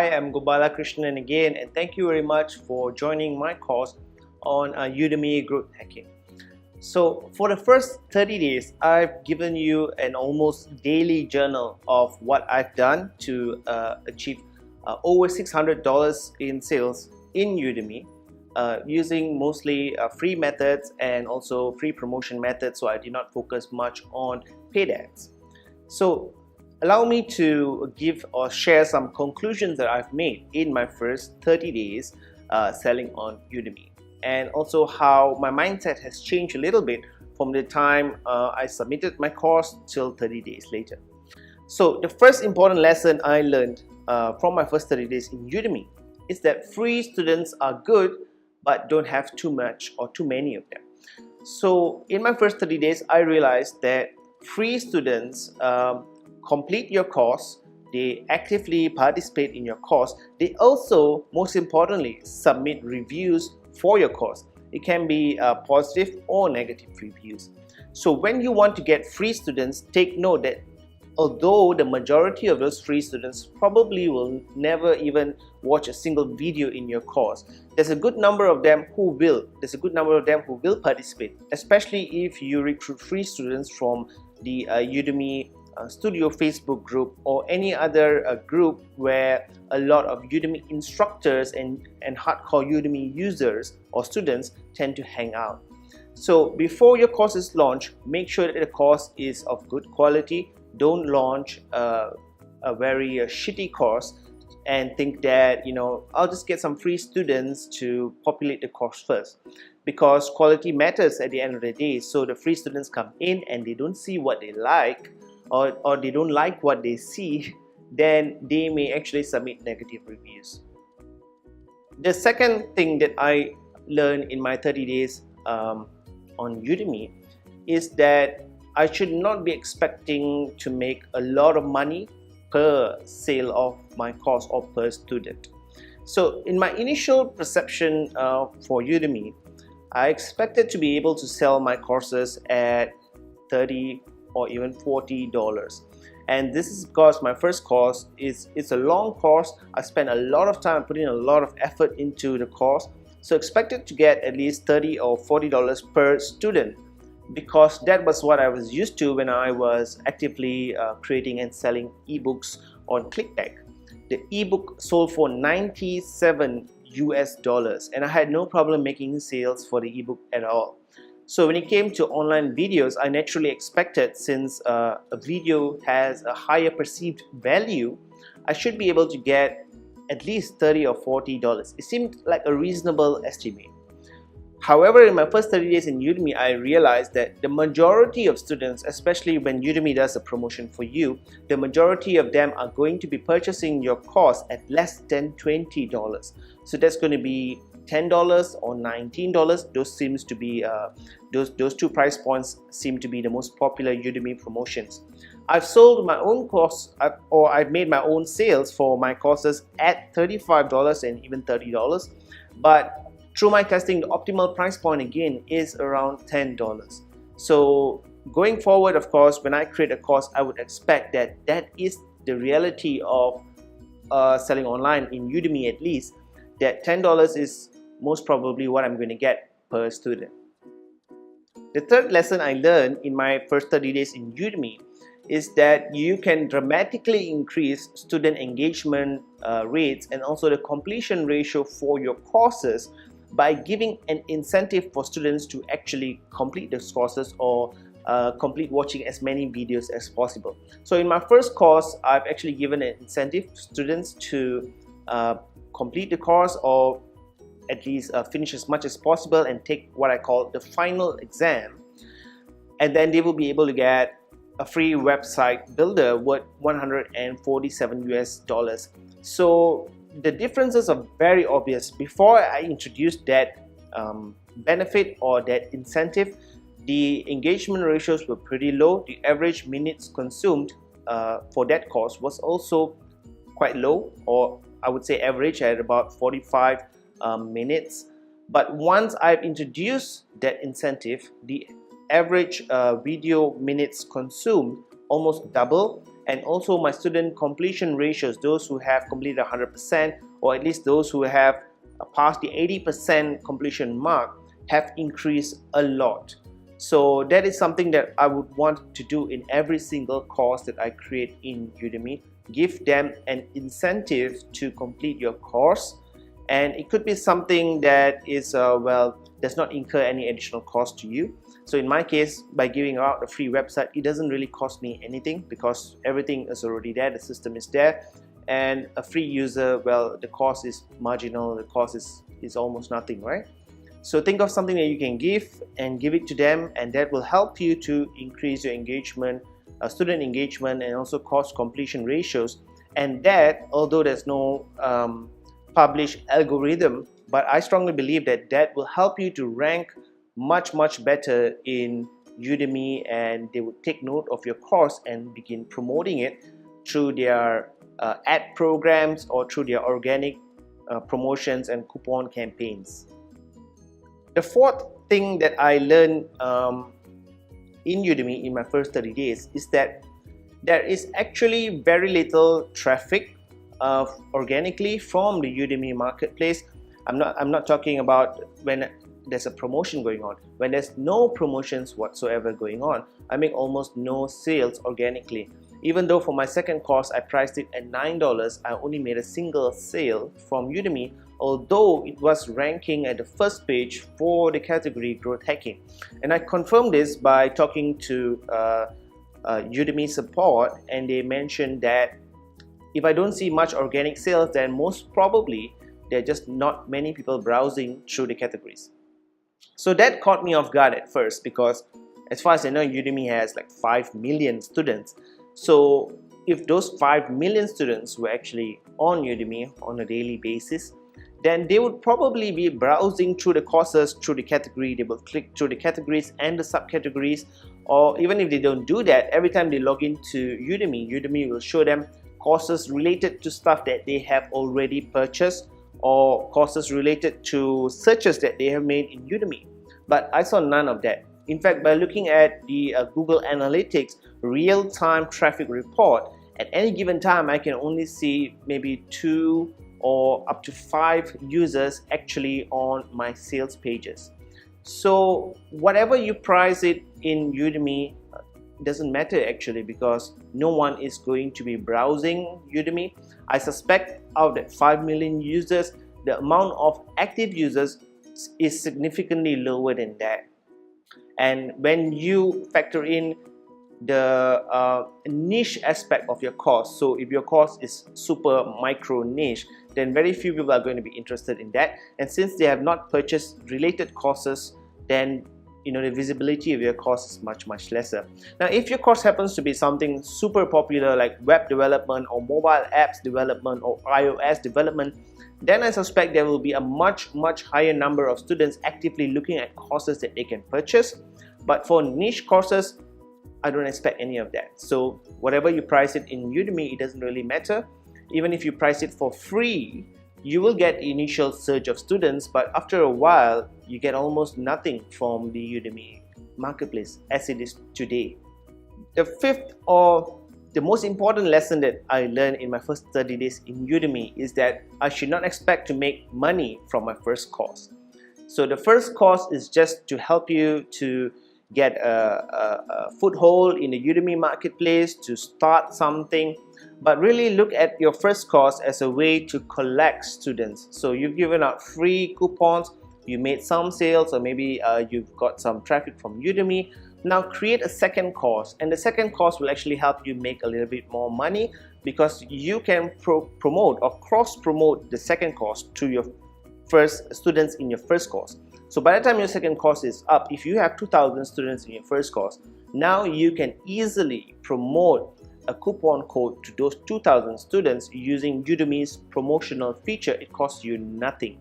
Hi, I'm Gopala Krishnan again, and thank you very much for joining my course on Udemy growth hacking. So for the first 30 days, I've given you an almost daily journal of what I've done to achieve over $600 in sales in Udemy using mostly free methods and also free promotion methods, so I did not focus much on paid ads. So allow me to give or share some conclusions that I've made in my first 30 days selling on Udemy, and also how my mindset has changed a little bit from the time I submitted my course till 30 days later. So the first important lesson I learned from my first 30 days in Udemy is that free students are good, but don't have too much or too many of them. So in my first 30 days, I realized that free students complete your course, they actively participate in your course, they also, most importantly, submit reviews for your course. It can be positive or negative reviews. So when you want to get free students, take note that although the majority of those free students probably will never even watch a single video in your course, there's a good number of them who will. There's a good number of them who will participate, especially if you recruit free students from the Udemy Studio Facebook group or any other group where a lot of Udemy instructors and hardcore Udemy users or students tend to hang out. So before your course is launched, make sure that the course is of good quality. Don't launch a very shitty course and think that, you know, I'll just get some free students to populate the course first, because quality matters at the end of the day. So the free students come in and they don't see what they like, or they don't like what they see, then they may actually submit negative reviews. The second thing that I learned in my 30 days on Udemy is that I should not be expecting to make a lot of money per sale of my course or per student. So in my initial perception for Udemy, I expected to be able to sell my courses at $30 or even $40. And this is because my first course it's a long course. I spent a lot of time putting a lot of effort into the course, so expected to get at least $30 or $40 per student, because that was what I was used to when I was actively creating and selling ebooks on ClickBank. The ebook sold for $97 US, and I had no problem making sales for the ebook at all. So when it came to online videos, I naturally expected, since a video has a higher perceived value, I should be able to get at least $30 or $40. It seemed like a reasonable estimate. However, in my first 30 days in Udemy, I realized that the majority of students, especially when Udemy does a promotion for you, the majority of them are going to be purchasing your course at less than $20. So that's going to be $10 or $19. Those seems to be those two price points seem to be the most popular Udemy promotions. I've sold my own course, or I've made my own sales for my courses at $35 and even $30, but through my testing, the optimal price point again is around $10. So going forward, of course, when I create a course, I would expect that that is the reality of selling online in Udemy, at least, that $10 is most probably what I'm going to get per student. The third lesson I learned in my first 30 days in Udemy is that you can dramatically increase student engagement rates and also the completion ratio for your courses by giving an incentive for students to actually complete those courses or complete watching as many videos as possible. So in my first course, I've actually given an incentive to students to complete the course, or at least finish as much as possible and take what I call the final exam, and then they will be able to get a free website builder worth $147 US. So the differences are very obvious. Before I introduced that benefit or that incentive, the engagement ratios were pretty low. The average minutes consumed for that course was also quite low, or I would say average at about 45 minutes. But once I've introduced that incentive, the average video minutes consumed almost double, and also my student completion ratios, those who have completed 100%, or at least those who have passed the 80% completion mark, have increased a lot. So that is something that I would want to do in every single course that I create in Udemy. Give them an incentive to complete your course, and it could be something that is does not incur any additional cost to you. So in my case, by giving out a free website, it doesn't really cost me anything because everything is already there, the system is there. And a free user, well, the cost is marginal, the cost is almost nothing, right? So think of something that you can give and give it to them, and that will help you to increase your engagement, student engagement, and also course completion ratios. And that, although there's no published algorithm, but I strongly believe that that will help you to rank much better in Udemy, and they would take note of your course and begin promoting it through their ad programs or through their organic promotions and coupon campaigns. The fourth thing that I learned in Udemy in my first 30 days is that there is actually very little traffic organically from the Udemy marketplace. I'm not talking about when there's a promotion going on. When there's no promotions whatsoever going on, I make almost no sales organically. Even though for my second course I priced it at $9, I only made a single sale from Udemy, although it was ranking at the first page for the category growth hacking. And I confirmed this by talking to Udemy support, and they mentioned that if I don't see much organic sales, then most probably there are just not many people browsing through the categories. So that caught me off guard at first, because as far as I know, Udemy has like 5 million students. So if those 5 million students were actually on Udemy on a daily basis, then they would probably be browsing through the courses, through the category. They will click through the categories and the subcategories, or even if they don't do that, every time they log into Udemy, Udemy will show them courses related to stuff that they have already purchased, or courses related to searches that they have made in Udemy. But I saw none of that. In fact, by looking at the Google Analytics real-time traffic report, at any given time I can only see maybe 2 or up to 5 users actually on my sales pages. So whatever you price it in Udemy, doesn't matter actually, because no one is going to be browsing Udemy. I suspect out of that 5 million users, the amount of active users is significantly lower than that. And when you factor in the niche aspect of your course, so if your course is super micro niche, then very few people are going to be interested in that. And since they have not purchased related courses, then the visibility of your course is much lesser. Now, if your course happens to be something super popular like web development or mobile apps development or iOS development, then I suspect there will be a much higher number of students actively looking at courses that they can purchase. But for niche courses, I don't expect any of that. So whatever you price it in Udemy, it doesn't really matter. Even if you price it for free, you will get the initial surge of students, but after a while, you get almost nothing from the Udemy marketplace as it is today. The fifth, or the most important lesson that I learned in my first 30 days in Udemy, is that I should not expect to make money from my first course. So the first course is just to help you to get a foothold in the Udemy marketplace, to start something. But really look at your first course as a way to collect students. So you've given out free coupons, you made some sales, or maybe you've got some traffic from Udemy. Now create a second course, and the second course will actually help you make a little bit more money, because you can promote or cross-promote the second course to your first students in your first course. So by the time your second course is up, if you have 2,000 students in your first course, now you can easily promote a coupon code to those 2,000 students using Udemy's promotional feature. It costs you nothing.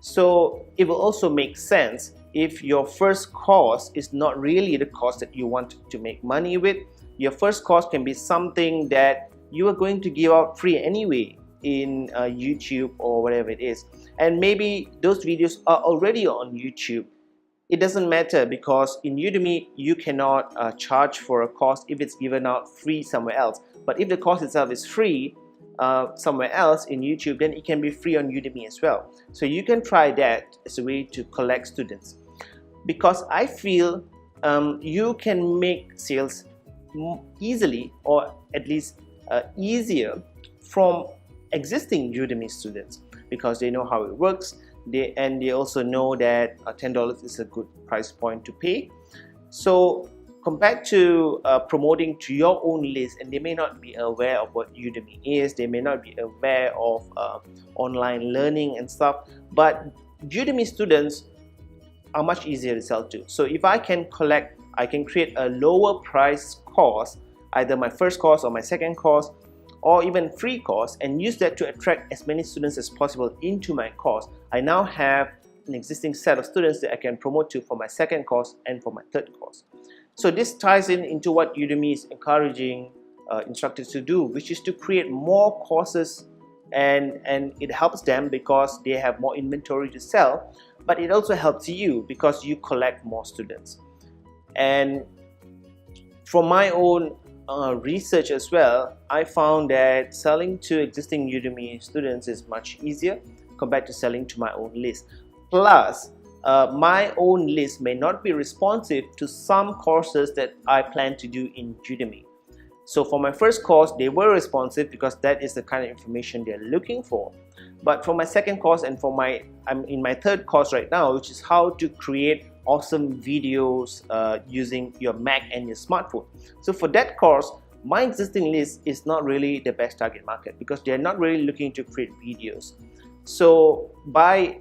So it will also make sense if your first course is not really the course that you want to make money with. Your first course can be something that you are going to give out free anyway in YouTube or whatever it is. And maybe those videos are already on YouTube. It doesn't matter, because in Udemy you cannot charge for a course if it's given out free somewhere else. But if the course itself is free somewhere else in YouTube, then it can be free on Udemy as well. So you can try that as a way to collect students, because I feel you can make sales easily, or at least easier, from existing Udemy students, because they know how it works. They also know that $10 is a good price point to pay. So compared to promoting to your own list, and they may not be aware of what Udemy is, they may not be aware of online learning and stuff, but Udemy students are much easier to sell to. So if I can create a lower price course, either my first course or my second course, or even free course, and use that to attract as many students as possible into my course, I now have an existing set of students that I can promote to for my second course and for my third course. So this ties into what Udemy is encouraging instructors to do, which is to create more courses, and it helps them because they have more inventory to sell, but it also helps you because you collect more students. And from my own research as well, I found that selling to existing Udemy students is much easier compared to selling to my own list. Plus, my own list may not be responsive to some courses that I plan to do in Udemy. So for my first course, they were responsive because that is the kind of information they're looking for. But for my second course, and I'm in my third course right now, which is how to create awesome videos using your Mac and your smartphone. So for that course, my existing list is not really the best target market because they're not really looking to create videos. So by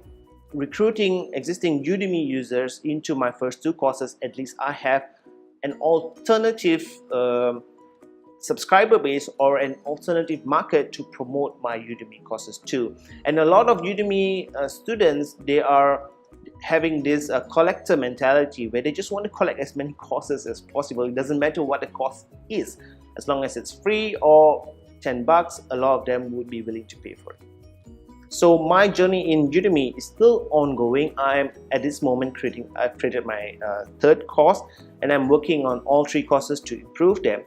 recruiting existing Udemy users into my first two courses, at least I have an alternative subscriber base or an alternative market to promote my Udemy courses to. And a lot of Udemy students, they are having this collector mentality where they just want to collect as many courses as possible. It doesn't matter what the course is, as long as it's free or $10, a lot of them would be willing to pay for it. So my journey in Udemy is still ongoing. I'm at this moment I've created my third course, and I'm working on all three courses to improve them.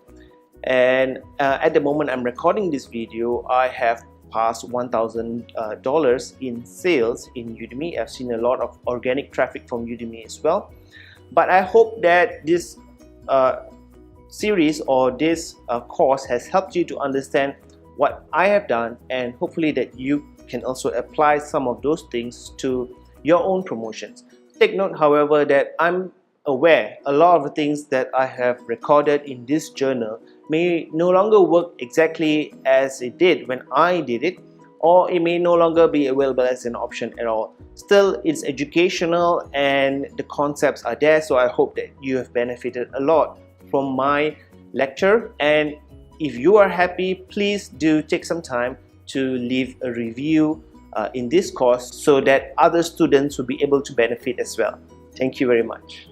And at the moment I'm recording this video, I have passed $1,000 in sales in Udemy. I've seen a lot of organic traffic from Udemy as well. But I hope that this series or this course has helped you to understand what I have done, and hopefully that you can also apply some of those things to your own promotions. Take note, however, that I'm aware a lot of the things that I have recorded in this journal may no longer work exactly as it did when I did it, or it may no longer be available as an option at all. Still, it's educational and the concepts are there, so I hope that you have benefited a lot from my lecture. And if you are happy, please do take some time to leave a review in this course so that other students will be able to benefit as well. Thank you very much.